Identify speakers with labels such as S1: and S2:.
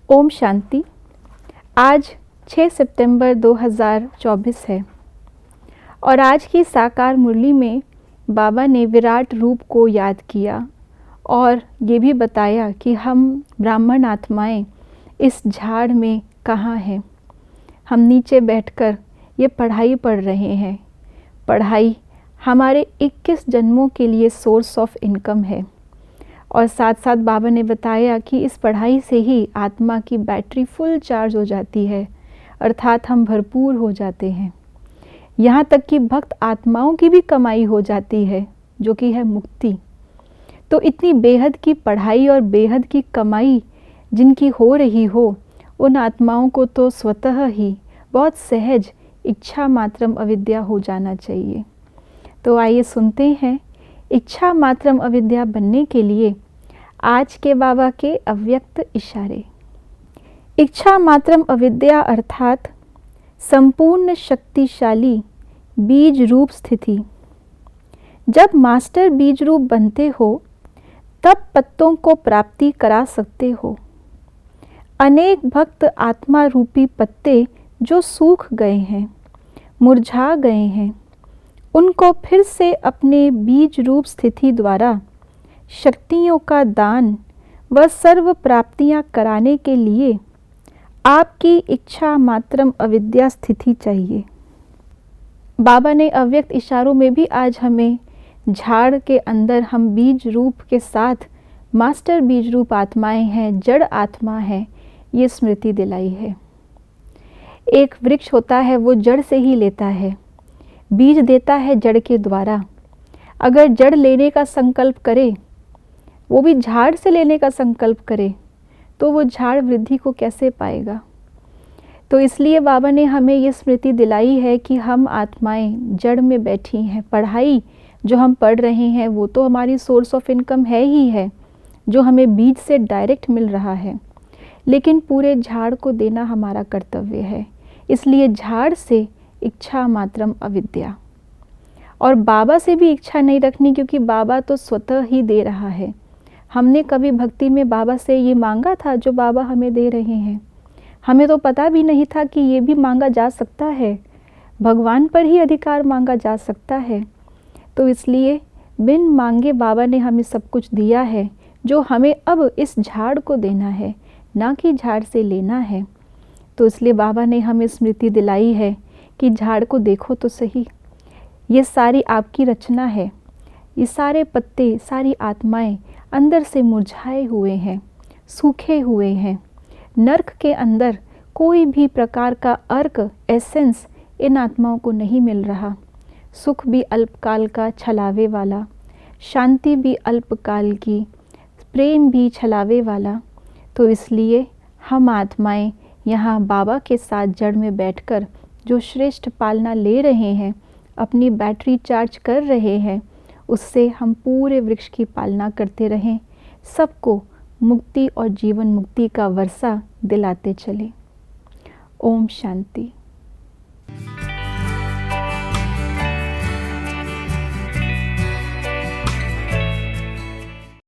S1: ओम शांति। आज 6 सितंबर 2024 है और आज की साकार मुरली में बाबा ने विराट रूप को याद किया और ये भी बताया कि हम ब्राह्मण आत्माएं इस झाड़ में कहाँ हैं। हम नीचे बैठकर ये पढ़ाई पढ़ रहे हैं। पढ़ाई हमारे 21 जन्मों के लिए सोर्स ऑफ इनकम है और साथ साथ बाबा ने बताया कि इस पढ़ाई से ही आत्मा की बैटरी फुल चार्ज हो जाती है, अर्थात हम भरपूर हो जाते हैं। यहाँ तक कि भक्त आत्माओं की भी कमाई हो जाती है, जो कि है मुक्ति। तो इतनी बेहद की पढ़ाई और बेहद की कमाई जिनकी हो रही हो, उन आत्माओं को तो स्वतः ही बहुत सहज इच्छा मात्रम अविद्या हो जाना चाहिए। तो आइए सुनते हैं इच्छा मात्रम अविद्या बनने के लिए आज के बाबा के अव्यक्त इशारे। इच्छा मात्रम अविद्या अर्थात संपूर्ण शक्तिशाली बीज रूप स्थिति। जब मास्टर बीज रूप बनते हो तब पत्तों को प्राप्ति करा सकते हो। अनेक भक्त आत्मा रूपी पत्ते जो सूख गए हैं, मुरझा गए हैं, उनको फिर से अपने बीज रूप स्थिति द्वारा शक्तियों का दान व सर्व प्राप्तियां कराने के लिए आपकी इच्छा मात्रम अविद्या स्थिति चाहिए। बाबा ने अव्यक्त इशारों में भी आज हमें झाड़ के अंदर हम बीज रूप के साथ मास्टर बीज रूप आत्माएं हैं, जड़ आत्मा है, ये स्मृति दिलाई है। एक वृक्ष होता है, वो जड़ से ही लेता है, बीज देता है जड़ के द्वारा। अगर जड़ लेने का संकल्प करे, वो भी झाड़ से लेने का संकल्प करे, तो वो झाड़ वृद्धि को कैसे पाएगा। तो इसलिए बाबा ने हमें ये स्मृति दिलाई है कि हम आत्माएं जड़ में बैठी हैं। पढ़ाई जो हम पढ़ रहे हैं वो तो हमारी सोर्स ऑफ इनकम है ही है, जो हमें बीज से डायरेक्ट मिल रहा है, लेकिन पूरे झाड़ को देना हमारा कर्तव्य है। इसलिए झाड़ से इच्छा मात्रम अविद्या, और बाबा से भी इच्छा नहीं रखनी, क्योंकि बाबा तो स्वतः ही दे रहा है। हमने कभी भक्ति में बाबा से ये मांगा था जो बाबा हमें दे रहे हैं? हमें तो पता भी नहीं था कि ये भी मांगा जा सकता है, भगवान पर ही अधिकार मांगा जा सकता है। तो इसलिए बिन मांगे बाबा ने हमें सब कुछ दिया है, जो हमें अब इस झाड़ को देना है, ना कि झाड़ से लेना है। तो इसलिए बाबा ने हमें स्मृति दिलाई है कि झाड़ को देखो तो सही, ये सारी आपकी रचना है। ये सारे पत्ते, सारी आत्माएं अंदर से मुरझाए हुए हैं, सूखे हुए हैं। नर्क के अंदर कोई भी प्रकार का अर्क एसेंस इन आत्माओं को नहीं मिल रहा। सुख भी अल्पकाल का छलावे वाला, शांति भी अल्पकाल की, प्रेम भी छलावे वाला। तो इसलिए हम आत्माएं यहाँ बाबा के साथ जड़ में बैठकर जो श्रेष्ठ पालना ले रहे हैं, अपनी बैटरी चार्ज कर रहे हैं, उससे हम पूरे वृक्ष की पालना करते रहें, सबको मुक्ति और जीवन मुक्ति का वर्षा दिलाते चले। ओम शांति।